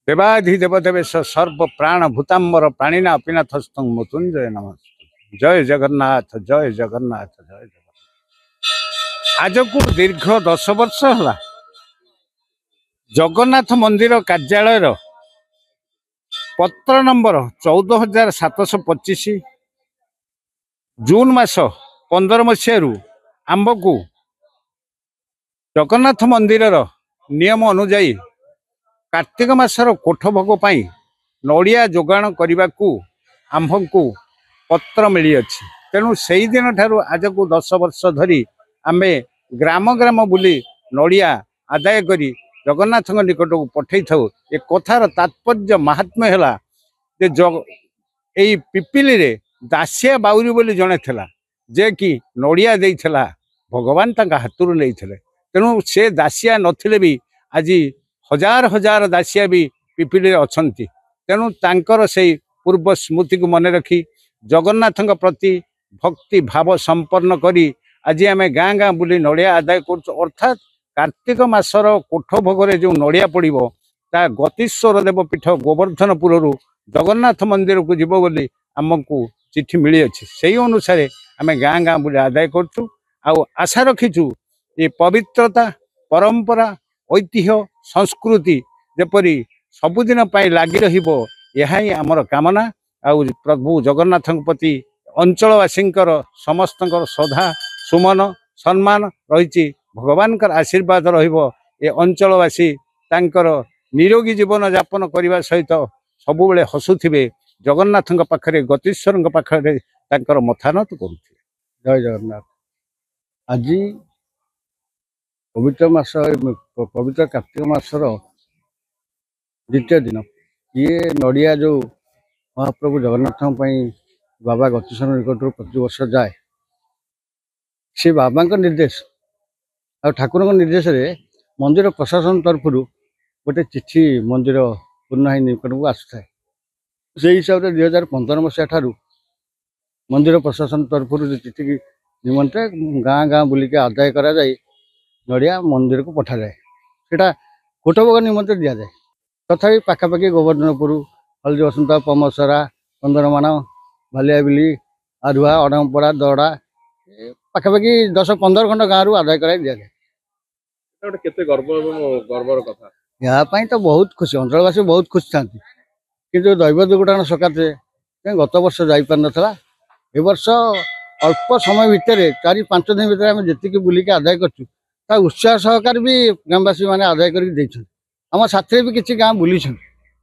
देवाधिदेव देवेश सर्व प्राण भूतांबर प्राणीना अपिनाथ मृत्युंजय नम। जय जगन्नाथ जय जगन्नाथ जय जगन्नाथ। आज को दीर्घ 10 वर्ष है जगन्नाथ मंदिर कार्यालय पत्र नंबर 14,725 जून मास 15 मसीह आंब को जगन्नाथ मंदिर नियम अनुजाई कार्तिक मासर कोठ भोग पाई नड़िया जोगाण करने को आंभ को पत्र मिली अच्छी। तेणु से ही दिन ठारू आज को 10 वर्ष धरी आमे ग्राम ग्राम बुली नड़िया आदाय करी जगन्नाथ निकट को पठे था। ए कथार तात्पर्य महात्म्य है जे यही पिपिली रे दासिया बाउरी बोली जड़े थिला जे कि नड़िया देइथिला भगवान तांका हाथुरु लेइथिले। तेणु से दासिया नथिले भी आज हजार हजार दासिया भी पिपिली अछंती। तेणु तांकर से पूर्व स्मृति को मन रखी जगन्नाथ प्रति भक्ति भाव संपन्न करी आज आम गाँ गाँ बुली नड़िया आदाय कर। अर्थात कार्तिक मासर कोठ भोग जो नड़िया पड़ो ता गतीश्वर देव पीठ गोवर्धनपुर जगन्नाथ मंदिर को जीव बोली आमको चिठी मिली अच्छी। से अनुसार आम गाँ गाँ बुली आदाय करूँ। आशा रखीचु ये पवित्रता परंपरा ऐतिह्य संस्कृति जपरी सबुदिन लगी रही आमर कामना। आउ प्रभु जगन्नाथ प्रति अंचलवासी समस्त श्रद्धा सुमन सम्मान रही भगवान आशीर्वाद रे अंचलवासी निरोगी जीवन यापन करने सहित सब बेले हसुवे जगन्नाथ पाखे गतीश्वर पाखे मथानत करुवे। जय जगन्नाथ। आज पवित्र मास पवित्र कार्तिक मासर द्वितीय दिन ये नड़िया जो महाप्रभु जगन्नाथ बाबा गतीश्वर निकट प्रति वर्ष जाए से बाबा निर्देश और ठाकुर निर्देश रे मंदिर प्रशासन तरफ गोटे चिठी मंदिर पूर्णाही निकट को आसुए। से हिसाब से 2015 मसीहा ठारू मंदिर प्रशासन तरफ चिठी निमंत्रे गाँ गाँ बुलिक आदाय करा जाए नड़िया मंदिर को पठा जाए सेटा कोठ भोग निमंत्रण दि जाए। तथापि पाखापाखि गोवर्धनपुर हल्दी बसंत पमसरा कंदरमान भालियाबिली आरुआ अड़मपड़ा दड़ा पाखापाखि 10-15 खंड गाँव आदाय कर दि जाए। गर्वर कथा यहाँ तो बहुत खुशी अंचलवासी बहुत खुशी था कि दैव दुर्घटना सकाशे गत वर्ष जापार नाला ए वर्ष अल्प समय भितर 4-5 दिन भर आम जी बुलिक आदाय कर उत्साह सहकार भी गाँववासी मैंने आदाय कर आम साथी भी किसी गाँव बुली।